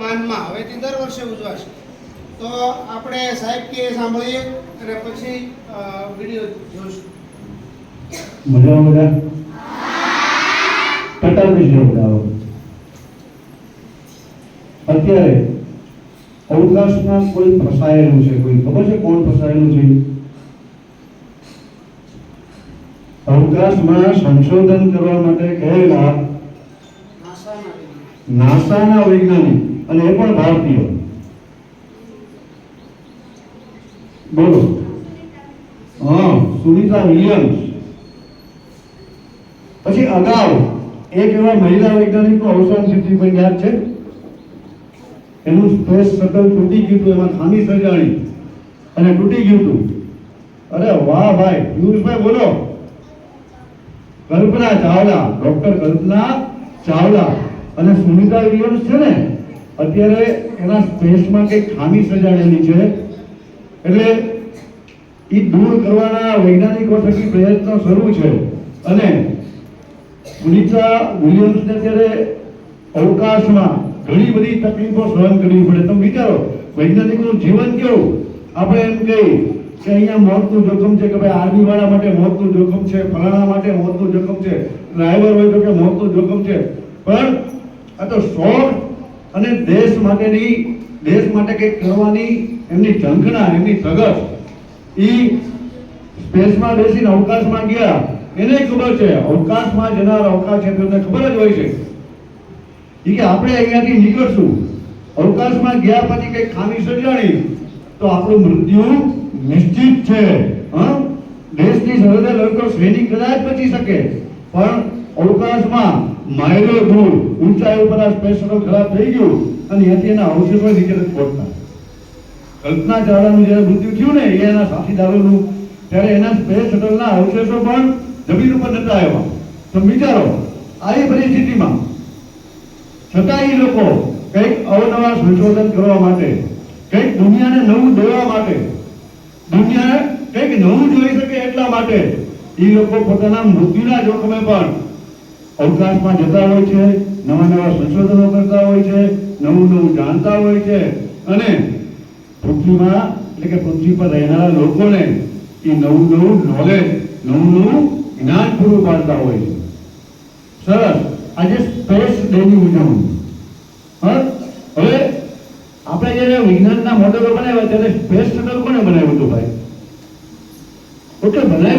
માનમાં હવેથી દર વર્ષે ઉજવાશે. તો આપણે સાહેબ કે સાંભળીએ અને પછી વિડીયો જોઈશું. મજા બધા કટાવી છે બધા. અત્યારે અવકાશમાં કોઈ ફસાયેલું છે, કોઈ ખબર છે કોણ ફસાયેલું છે? અવકાશમાં સંશોધન કરવા માટે ગયેલા નાસાના વૈજ્ઞાનિક, અને એ પણ ભારતીય. બોલો. હા, સુનિતા વિલિયમ્સ. પછી અગાઉ એક એવા મહિલા વૈજ્ઞાનિકનું અવસાન થયું હતું, કોઈ યાદ છે? એનું સ્પેસ શટલ તૂટી ગયું હતું, એમાં ખામી સર્જાણી અને તૂટી ગયું હતું. અરે વાહ ભાઈ, પિયુષભાઈ બોલો. કલ્પના ચાવલા, ડોક્ટર કલ્પના ચાવલા અને સુનિતા વિલિયમ્સ છે ને, અત્યારે એના સ્પેસમાં કંઈક ખામી સર્જાણેલી છે, એટલે એ દૂર કરવાના વૈજ્ઞાનિકો થકી પ્રયત્નો શરૂ છે. અને સુનિતા વિલિયમ્સને અત્યારે અવકાશમાં ઘણી બધી તકલીફો સહન કરવી પડે. તમે વિચારો, વૈજ્ઞાનિકોનું જીવન કેવું. આપણે એમ કહીએ કે અહીંયા મોતનું જોખમ છે, કે ભાઈ આર્મી વાળા માટે મોતનું જોખમ છે, ફલાણા માટે મોતનું જોખમ છે, ડ્રાઈવર હોય તો કે મોતનું જોખમ છે. પણ આ તો શોખ અને દેશ માટે કંઈક કરવાની એમની ઝંખના, એમની ધગશ. એ સ્પેસમાં બેસીને અવકાશમાં ગયા, એને ખબર છે. અવકાશમાં જનાર અવકાશ યાત્રીઓને ખબર જ હોય છે કે આપણે અહીંયાથી નીકળશું, અવકાશમાં ગયા પછી કંઈક ખામી સર્જાણી તો આપણું મૃત્યુ નિશ્ચિત છે. દેશની સરહદે લડતો સૈનિક કદાચ બચી શકે, પણ અવકાશમાં માઇલો દૂર ઊંચાઈ ઉપર આ સ્પેસ શટલ ખરાબ થઈ ગયું અને ત્યાંથી એના અવશેષો નીચે નથી પહોંચતા. કલ્પના ચાવલાનું જ્યારે મૃત્યુ થયું ને, એના સાથીદારોનું, ત્યારે એના સ્પેસ શટલના અવશેષો પણ જમીન ઉપર નતા આવ્યા. તો વિચારો, આવી પરિસ્થિતિમાં છતાં એ લોકો કંઈક અવનવા સંશોધન કરવા માટે, કંઈક દુનિયાને નવું દેવા માટે, દુનિયાને કંઈક નવું જોઈ શકે એટલા માટે એ લોકો પોતાના મૃત્યુના જોખમે પણ અવકાશમાં જતા હોય છે, નવા નવા સંશોધનો કરતા હોય છે, નવું જાણતા હોય છે, અને પૃથ્વીમાં એટલે કે પૃથ્વી પર રહેનારા લોકોને એ નવું નોલેજ, નવું જ્ઞાન પૂરું પાડતા હોય છે. સરસ. આજે સ્પેસ ડેની ઉજવણી. હવે આપણે જ્યારે વિજ્ઞાનના મોડેલો બનાવ્યા ત્યારે સ્પેસ શટલ કોને બનાવ્યું હતું ભાઈ? ઓકે, બનાવ્યું